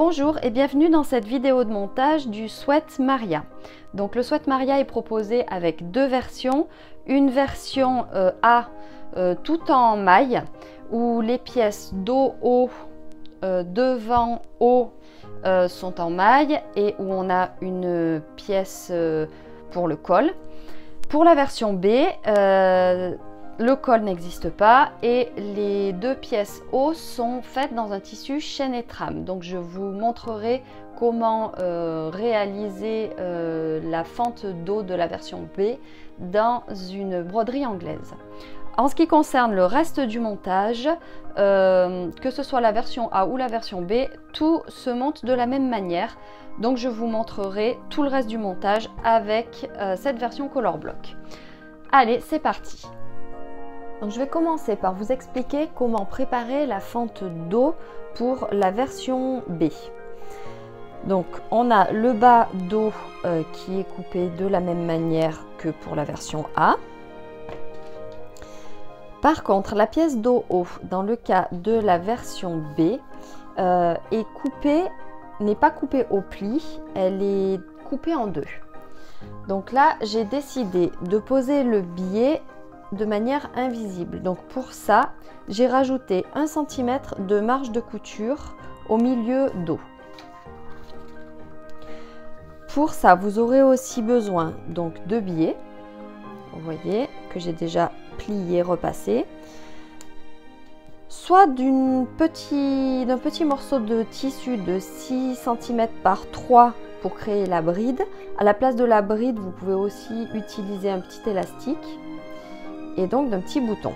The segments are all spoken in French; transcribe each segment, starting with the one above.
Bonjour et bienvenue dans cette vidéo de montage du Sweat Maria. Donc le Sweat Maria est proposé avec deux versions. Une version A tout en maille où les pièces dos, haut, devant, haut sont en maille et où on a une pièce pour le col. Pour la version B, le col n'existe pas et les deux pièces haut sont faites dans un tissu chaîne et trame. Donc je vous montrerai comment réaliser la fente dos de la version B dans une broderie anglaise. En ce qui concerne le reste du montage, que ce soit la version A ou la version B, tout se monte de la même manière. Donc je vous montrerai tout le reste du montage avec cette version Color Block. Allez, c'est parti! Donc je vais commencer par vous expliquer comment préparer la fente dos pour la version B. Donc on a le bas dos qui est coupé de la même manière que pour la version A. Par contre, la pièce dos haut, dans le cas de la version B, n'est pas coupée au pli, elle est coupée en deux. Donc là, j'ai décidé de poser le biais de manière invisible. Donc pour ça, j'ai rajouté 1 cm de marge de couture au milieu dos. Pour ça, vous aurez aussi besoin donc de biais. Vous voyez que j'ai déjà plié, repassé. Soit d'un petit morceau de tissu de 6 cm par 3 pour créer la bride. À la place de la bride, vous pouvez aussi utiliser un petit élastique et donc d'un petit bouton.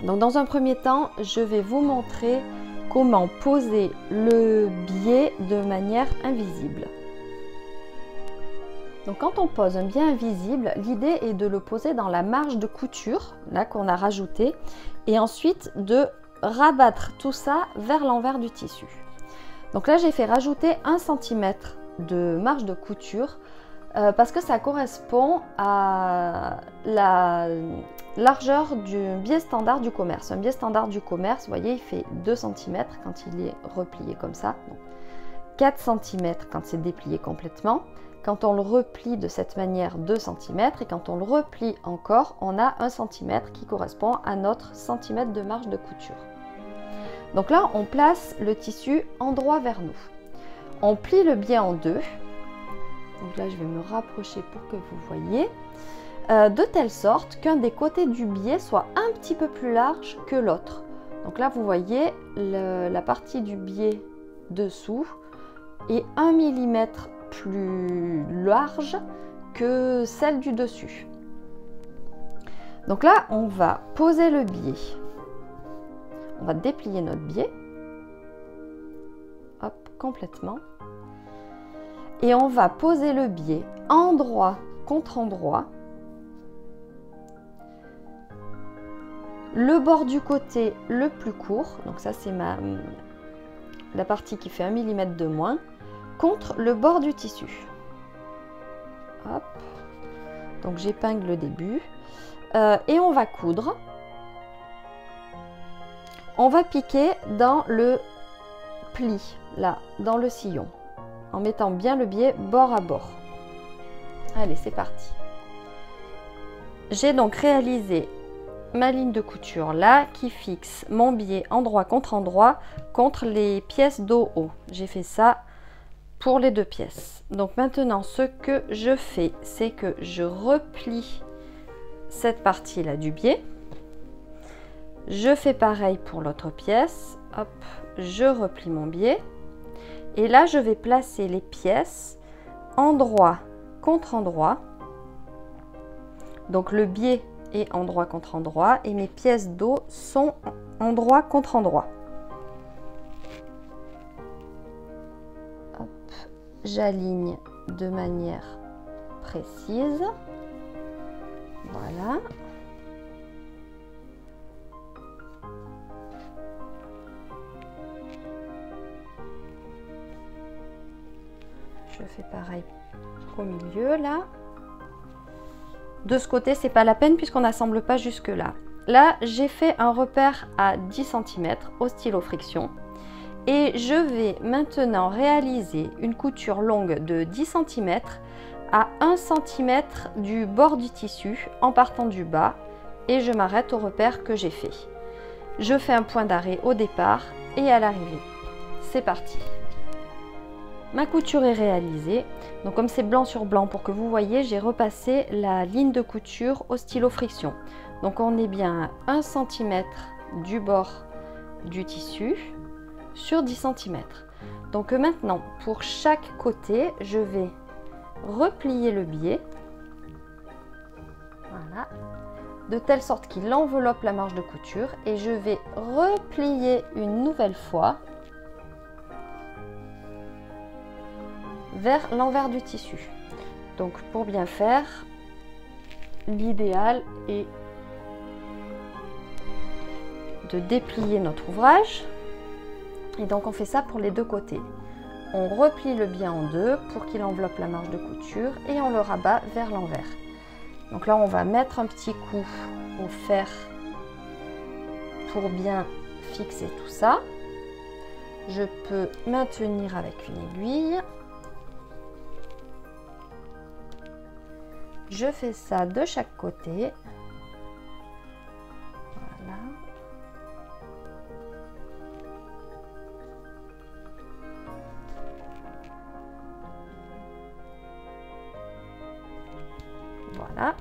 Donc dans un premier temps, je vais vous montrer comment poser le biais de manière invisible. Donc quand on pose un biais invisible, l'idée est de le poser dans la marge de couture là qu'on a rajouté et ensuite de rabattre tout ça vers l'envers du tissu. Donc là j'ai fait rajouter 1 cm de marge de couture parce que ça correspond à la largeur du biais standard du commerce. Un biais standard du commerce, vous voyez, il fait 2 cm quand il est replié comme ça, donc 4 cm quand c'est déplié complètement. Quand on le replie de cette manière, 2 cm, et quand on le replie encore, on a 1 cm qui correspond à notre centimètre de marge de couture. Donc là, on place le tissu endroit vers nous. On plie le biais en deux. Donc là, je vais me rapprocher pour que vous voyez. De telle sorte qu'un des côtés du biais soit un petit peu plus large que l'autre. Donc là, vous voyez, la partie du biais dessous est 1 mm plus large que celle du dessus. Donc là, on va poser le biais. On va déplier notre biais. Hop, complètement. Et on va poser le biais endroit contre endroit. Le bord du côté le plus court, donc ça c'est la partie qui fait 1 mm de moins, contre le bord du tissu. Hop. Donc j'épingle le début. Et on va coudre. On va piquer dans le pli, là, dans le sillon, en mettant bien le biais bord à bord. Allez, c'est parti. J'ai donc réalisé ma ligne de couture là qui fixe mon biais endroit contre les pièces dos haut. J'ai fait ça pour les deux pièces. Donc maintenant, ce que je fais, c'est que je replie cette partie là du biais. Je fais pareil pour l'autre pièce. Hop, je replie mon biais. Et là, je vais placer les pièces endroit contre endroit. Donc le biais est endroit contre endroit et mes pièces dos sont endroit contre endroit. Hop, j'aligne de manière précise. Voilà. Je fais pareil au milieu là. De ce côté, c'est pas la peine puisqu'on n'assemble pas jusque là. Là, j'ai fait un repère à 10 cm au stylo friction Et je vais maintenant réaliser une couture longue de 10 cm à 1 cm du bord du tissu en partant du bas et je m'arrête au repère que j'ai fait. Je fais un point d'arrêt au départ et à l'arrivée. C'est parti. Ma couture est réalisée. Donc comme c'est blanc sur blanc, pour que vous voyez, j'ai repassé la ligne de couture au stylo friction. Donc on est bien à 1 cm du bord du tissu sur 10 cm. Donc maintenant, pour chaque côté, je vais replier le biais. Voilà. De telle sorte qu'il enveloppe la marge de couture et je vais replier une nouvelle fois vers l'envers du tissu. Donc pour bien faire, l'idéal est de déplier notre ouvrage et donc on fait ça pour les deux côtés. On replie le biais en deux pour qu'il enveloppe la marge de couture et on le rabat vers l'envers. Donc là, on va mettre un petit coup au fer pour bien fixer tout ça. Je peux maintenir avec une aiguille. Je fais ça de chaque côté. Voilà. Voilà,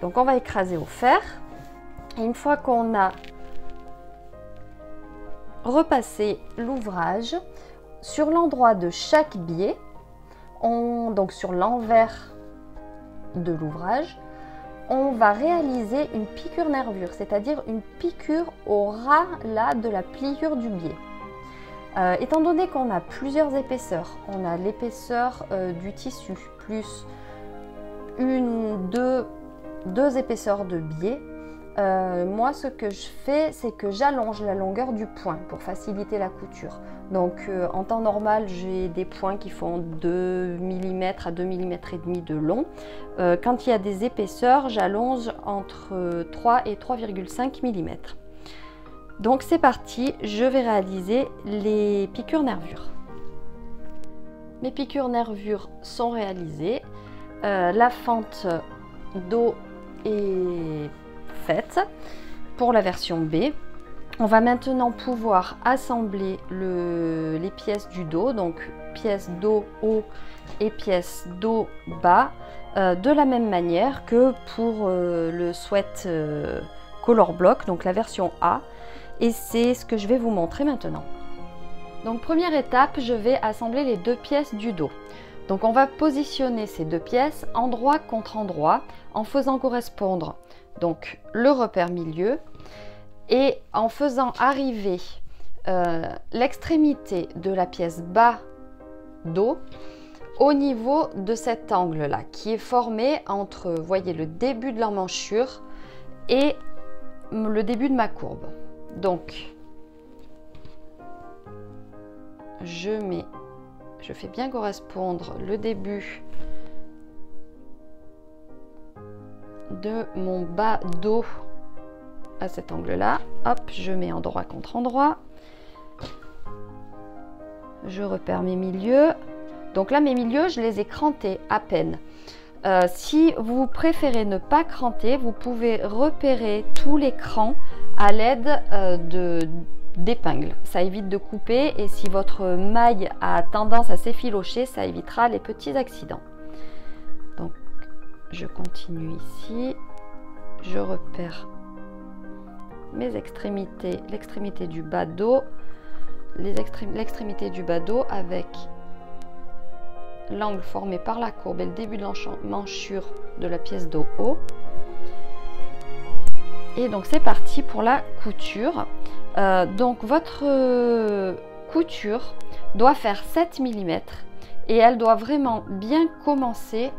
donc on va écraser au fer et une fois qu'on a repassé l'ouvrage sur l'endroit de chaque biais, donc sur l'envers de l'ouvrage, on va réaliser une piqûre nervure, c'est-à-dire une piqûre au ras là de la pliure du biais. Étant donné qu'on a plusieurs épaisseurs, on a l'épaisseur du tissu plus deux épaisseurs de biais. Moi, ce que je fais, c'est que j'allonge la longueur du point pour faciliter la couture. Donc, en temps normal, j'ai des points qui font 2 mm à 2 mm et demi de long. Quand il y a des épaisseurs, j'allonge entre 3 et 3,5 mm. Donc, c'est parti, je vais réaliser les piqûres nervures. Mes piqûres nervures sont réalisées. La fente dos est faite pour la version B. On va maintenant pouvoir assembler les pièces du dos, donc pièces dos haut et pièces dos bas, de la même manière que pour le sweat color block, donc la version A. Et c'est ce que je vais vous montrer maintenant. Donc première étape, je vais assembler les deux pièces du dos. Donc on va positionner ces deux pièces endroit contre endroit en faisant correspondre donc le repère milieu et en faisant arriver l'extrémité de la pièce bas dos au niveau de cet angle là qui est formé entre, vous voyez, le début de l'emmanchure et le début de ma courbe. Donc je fais bien correspondre le début de mon bas dos à cet angle-là. Hop, je mets endroit contre endroit. Je repère mes milieux. Donc là, mes milieux, je les ai crantés à peine. Si vous préférez ne pas cranter, vous pouvez repérer tous les crans à l'aide d'épingles. Ça évite de couper et si votre maille a tendance à s'effilocher, ça évitera les petits accidents. Donc je continue ici, je repère mes extrémités, l'extrémité du bas dos, l'extrémité du bas dos avec l'angle formé par la courbe et le début de l'emmanchure de la pièce dos haut. Et donc c'est parti pour la couture. Donc votre couture doit faire 7 mm et elle doit vraiment bien commencer,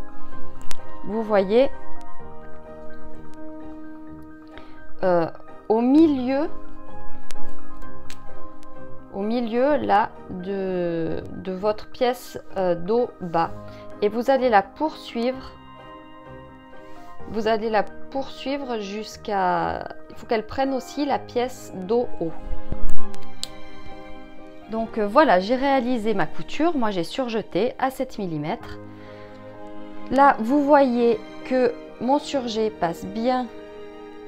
vous voyez, au milieu là de votre pièce dos bas et vous allez la poursuivre. Vous allez la poursuivre jusqu'à... Il faut qu'elle prenne aussi la pièce dos haut. Donc voilà, j'ai réalisé ma couture. Moi j'ai surjeté à 7 mm. Là vous voyez que mon surjet passe bien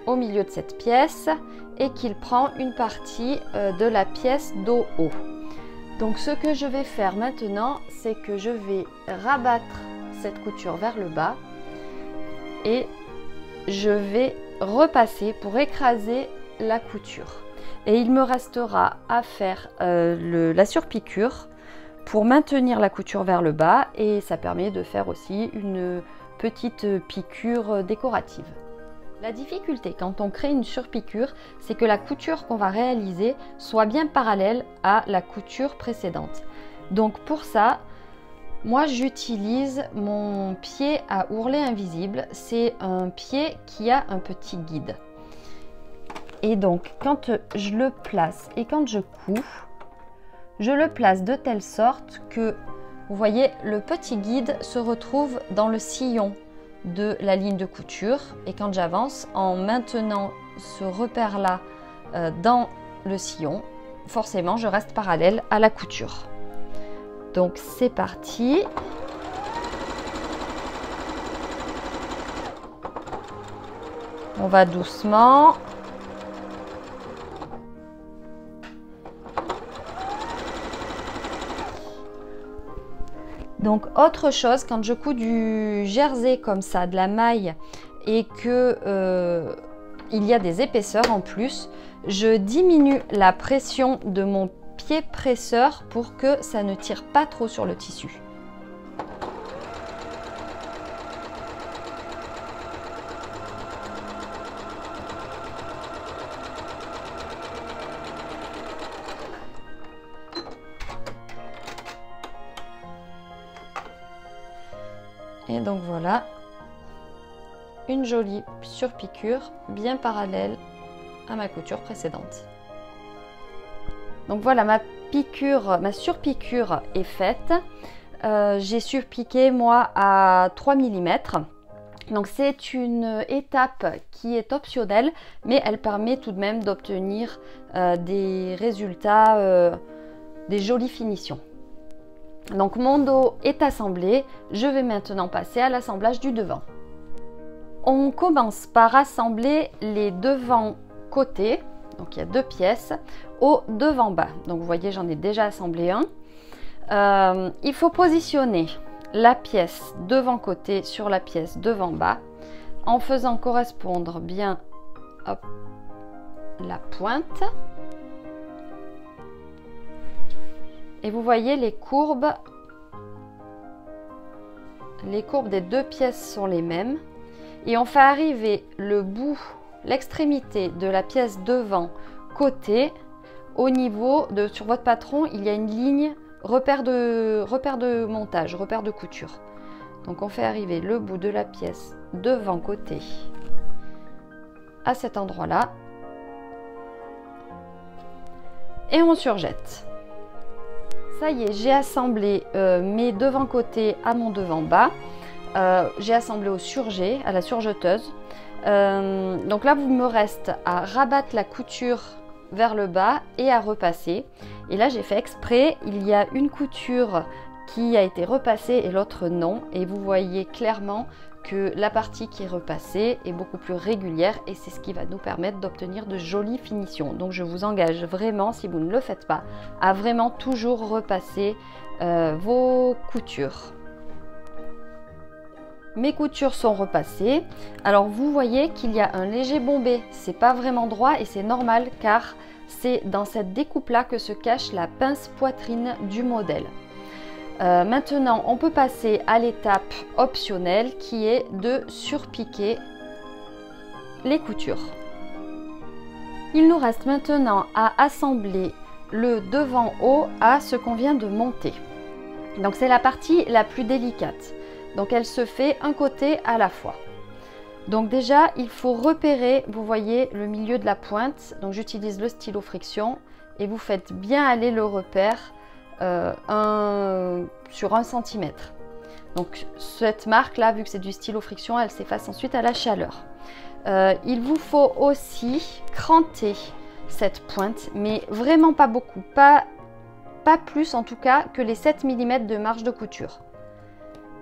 au milieu de cette pièce et qu'il prend une partie de la pièce dos haut. Donc ce que je vais faire maintenant, c'est que je vais rabattre cette couture vers le bas et je vais repasser pour écraser la couture. Et il me restera à faire la surpiqûre pour maintenir la couture vers le bas, et ça permet de faire aussi une petite piqûre décorative. La difficulté quand on crée une surpiqûre, c'est que la couture qu'on va réaliser soit bien parallèle à la couture précédente. Donc pour ça, moi j'utilise mon pied à ourlet invisible. C'est un pied qui a un petit guide. Et donc quand je le place et quand je couds, je le place de telle sorte que, vous voyez, le petit guide se retrouve dans le sillon de la ligne de couture, et quand j'avance, en maintenant ce repère là dans le sillon, forcément je reste parallèle à la couture. Donc c'est parti. On va doucement. Donc autre chose, quand je couds du jersey comme ça, de la maille, et que il y a des épaisseurs en plus, je diminue la pression de mon pied presseur pour que ça ne tire pas trop sur le tissu. Et donc voilà, une jolie surpiqûre bien parallèle à ma couture précédente. Donc voilà, ma surpiqûre est faite. J'ai surpiqué moi à 3 mm. Donc c'est une étape qui est optionnelle, mais elle permet tout de même d'obtenir des résultats, des jolies finitions. Donc mon dos est assemblé, je vais maintenant passer à l'assemblage du devant. On commence par assembler les devants côtés, donc il y a deux pièces, au devant bas. Donc vous voyez, j'en ai déjà assemblé un. Il faut positionner la pièce devant côté sur la pièce devant bas en faisant correspondre bien, hop, la pointe. Et vous voyez les courbes des deux pièces sont les mêmes. Et on fait arriver le bout, l'extrémité de la pièce devant côté au niveau de, sur votre patron, il y a une ligne repère de montage, repère de couture. Donc on fait arriver le bout de la pièce devant côté à cet endroit-là. Et on surjette. Ça y est, j'ai assemblé mes devant côté à mon devant bas. J'ai assemblé au surjet, à la surjeteuse. Donc là, il me reste à rabattre la couture vers le bas et à repasser. Et là, j'ai fait exprès, il y a une couture qui a été repassée et l'autre non. Et vous voyez clairement que la partie qui est repassée est beaucoup plus régulière et c'est ce qui va nous permettre d'obtenir de jolies finitions. Donc je vous engage vraiment, si vous ne le faites pas, à vraiment toujours repasser vos coutures. Mes coutures sont repassées. Alors vous voyez qu'il y a un léger bombé, c'est pas vraiment droit et c'est normal car c'est dans cette découpe là que se cache la pince poitrine du modèle. Maintenant, on peut passer à l'étape optionnelle qui est de surpiquer les coutures. Il nous reste maintenant à assembler le devant haut à ce qu'on vient de monter. Donc c'est la partie la plus délicate. Donc elle se fait un côté à la fois. Donc déjà, il faut repérer, vous voyez, le milieu de la pointe. Donc j'utilise le stylo friction et vous faites bien aller le repère sur 1 cm. Donc cette marque là, vu que c'est du stylo friction, elle s'efface ensuite à la chaleur. Il vous faut aussi cranter cette pointe, mais vraiment pas beaucoup, pas pas plus en tout cas que les 7 mm de marge de couture.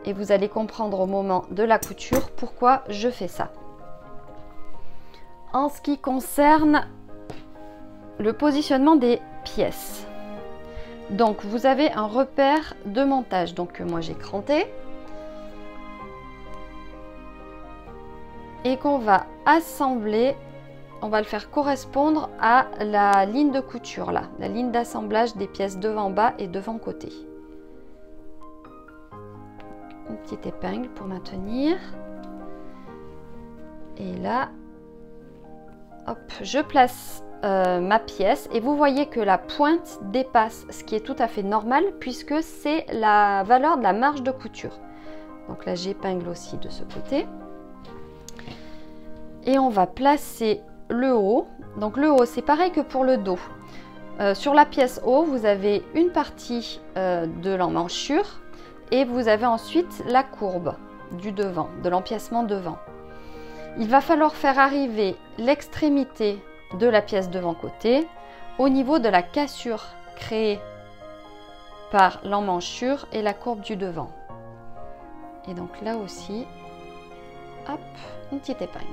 Et vous allez comprendre au moment de la couture pourquoi je fais ça. En ce qui concerne le positionnement des pièces, donc vous avez un repère de montage, donc moi j'ai cranté et qu'on va assembler. On va le faire correspondre à la ligne de couture là, la ligne d'assemblage des pièces devant-bas et devant-côté. Une petite épingle pour maintenir. Et là, hop, je place ma pièce et vous voyez que la pointe dépasse, ce qui est tout à fait normal puisque c'est la valeur de la marge de couture. Donc là, j'épingle aussi de ce côté. Et on va placer le haut. Donc le haut, c'est pareil que pour le dos. Sur la pièce haut, vous avez une partie de l'emmanchure et vous avez ensuite la courbe du devant, de l'empiècement devant. Il va falloir faire arriver l'extrémité de la pièce devant-côté au niveau de la cassure créée par l'emmanchure et la courbe du devant. Et donc là aussi, hop, une petite épingle.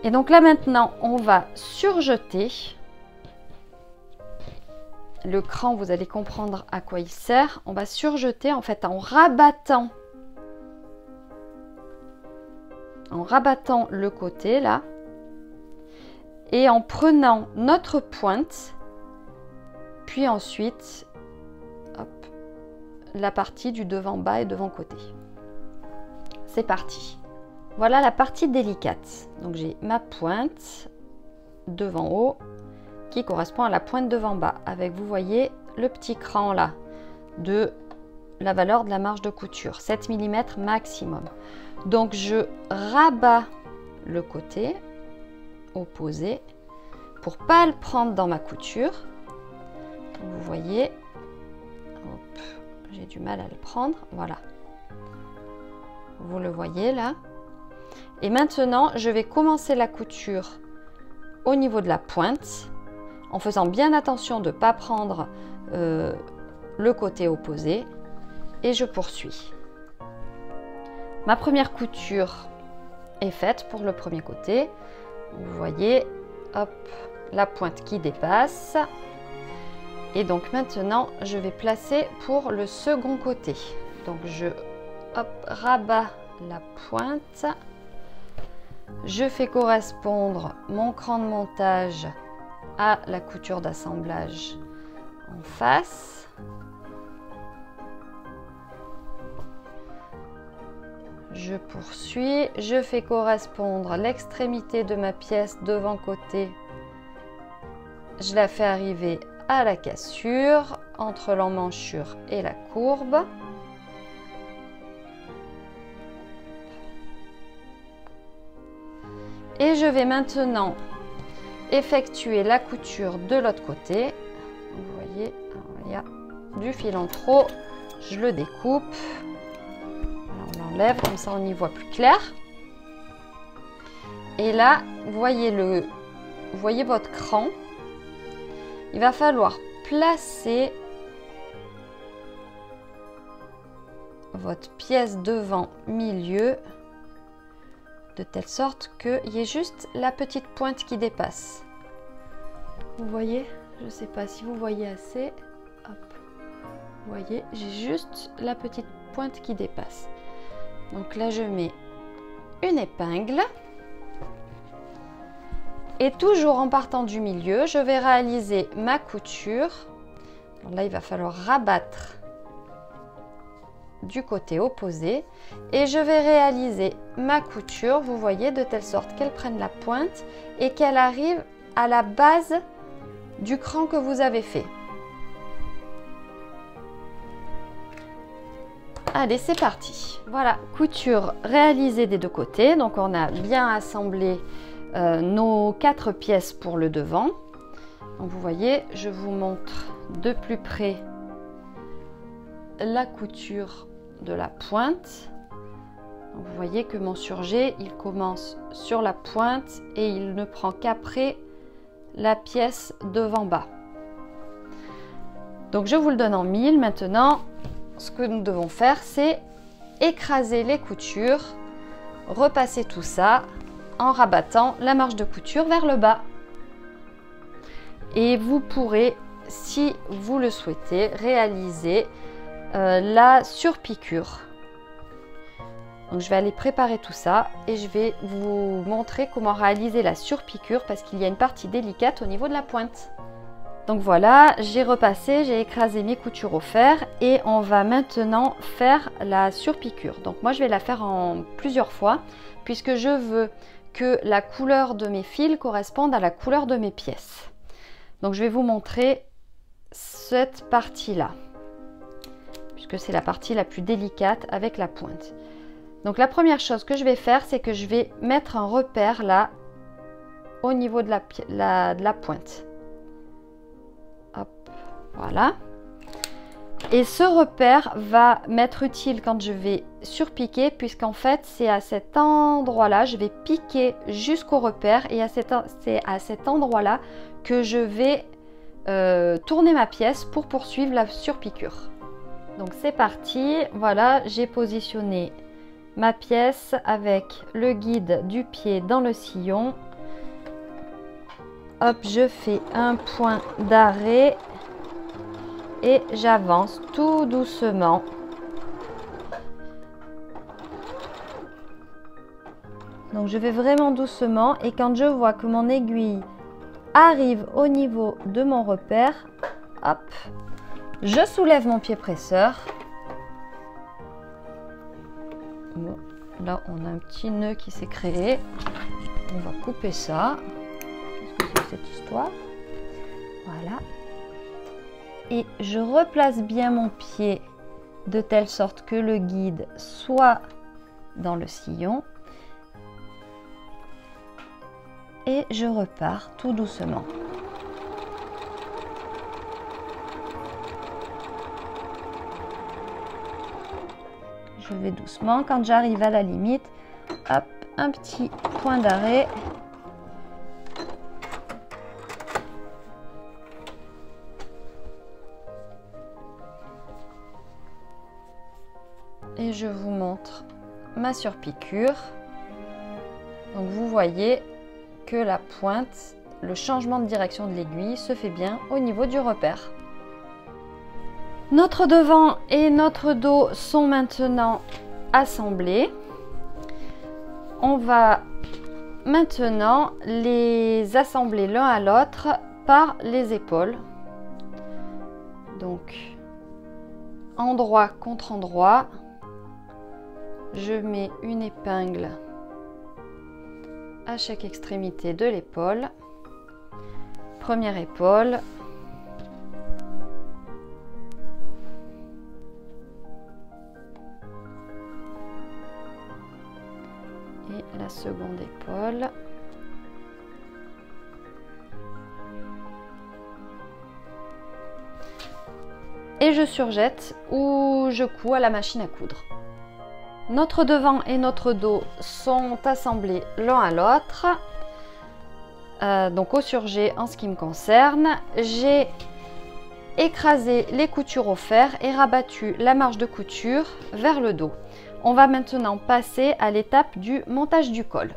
Et donc là maintenant, on va surjeter le cran. Vous allez comprendre à quoi il sert. On va surjeter en fait en rabattant le côté là et en prenant notre pointe, puis ensuite hop, la partie du devant bas et devant côté. C'est parti. Voilà la partie délicate. Donc j'ai ma pointe devant haut qui correspond à la pointe devant bas avec, vous voyez, le petit cran là de la valeur de la marge de couture, 7 mm maximum. Donc je rabats le côté opposé pour pas le prendre dans ma couture. Donc vous voyez, j'ai du mal à le prendre, voilà. Vous le voyez là. Et maintenant, je vais commencer la couture au niveau de la pointe en faisant bien attention de ne pas prendre le côté opposé et je poursuis. Ma première couture est faite pour le premier côté. Vous voyez, hop, la pointe qui dépasse. Et donc maintenant, je vais placer pour le second côté. Donc je rabats la pointe. Je fais correspondre mon cran de montage à la couture d'assemblage en face. Je poursuis, je fais correspondre l'extrémité de ma pièce devant côté. Je la fais arriver à la cassure entre l'emmanchure et la courbe. Et je vais maintenant effectuer la couture de l'autre côté. Vous voyez, il y a du fil en trop. Je le découpe. Alors on l'enlève, comme ça on y voit plus clair. Et là, vous voyez votre cran. Il va falloir placer votre pièce devant milieu de telle sorte qu'il y ait juste la petite pointe qui dépasse. Vous voyez? Je ne sais pas si vous voyez assez. Hop. Vous voyez, j'ai juste la petite pointe qui dépasse. Donc là, je mets une épingle. Et toujours en partant du milieu, je vais réaliser ma couture. Alors là, il va falloir rabattre du côté opposé et je vais réaliser ma couture, vous voyez, de telle sorte qu'elle prenne la pointe et qu'elle arrive à la base du cran que vous avez fait. Allez, c'est parti. Voilà, couture réalisée des deux côtés. Donc on a bien assemblé nos 4 pièces pour le devant. Donc vous voyez, je vous montre de plus près la couture de la pointe. Donc vous voyez que mon surjet, il commence sur la pointe et il ne prend qu'après la pièce devant bas. Donc je vous le donne en mille. Maintenant, ce que nous devons faire, c'est écraser les coutures, repasser tout ça en rabattant la marge de couture vers le bas. Et vous pourrez, si vous le souhaitez, réaliser la surpiqûre. Donc je vais aller préparer tout ça et je vais vous montrer comment réaliser la surpiqûre parce qu'il y a une partie délicate au niveau de la pointe. Donc voilà, j'ai repassé, j'ai écrasé mes coutures au fer et on va maintenant faire la surpiqûre. Donc moi je vais la faire en plusieurs fois puisque je veux que la couleur de mes fils corresponde à la couleur de mes pièces. Donc je vais vous montrer cette partie-là puisque c'est la partie la plus délicate avec la pointe. Donc la première chose que je vais faire, c'est que je vais mettre un repère là au niveau de la pointe. Hop, voilà. Et ce repère va m'être utile quand je vais surpiquer puisqu'en fait c'est à cet endroit-là, je vais piquer jusqu'au repère et c'est à cet endroit-là que je vais tourner ma pièce pour poursuivre la surpiqûre. Donc c'est parti, voilà, j'ai positionné ma pièce avec le guide du pied dans le sillon. Hop, je fais un point d'arrêt et j'avance tout doucement. Donc je vais vraiment doucement et quand je vois que mon aiguille arrive au niveau de mon repère, hop, je soulève mon pied presseur. Bon, là on a un petit nœud qui s'est créé. On va couper ça. Qu'est-ce que c'est que cette histoire? Voilà. Et je replace bien mon pied de telle sorte que le guide soit dans le sillon. Et je repars tout doucement. Je vais doucement. Quand j'arrive à la limite, hop, un petit point d'arrêt. Et je vous montre ma surpiqûre. Donc vous voyez que la pointe, le changement de direction de l'aiguille se fait bien au niveau du repère. Notre devant et notre dos sont maintenant assemblés. On va maintenant les assembler l'un à l'autre par les épaules. Donc, endroit contre endroit, je mets une épingle à chaque extrémité de l'épaule. Première épaule. Et la seconde épaule. Et je surjette ou je couds à la machine à coudre. Notre devant et notre dos sont assemblés l'un à l'autre. Donc au surjet en ce qui me concerne, j'ai écrasé les coutures au fer et rabattu la marge de couture vers le dos. On va maintenant passer à l'étape du montage du col.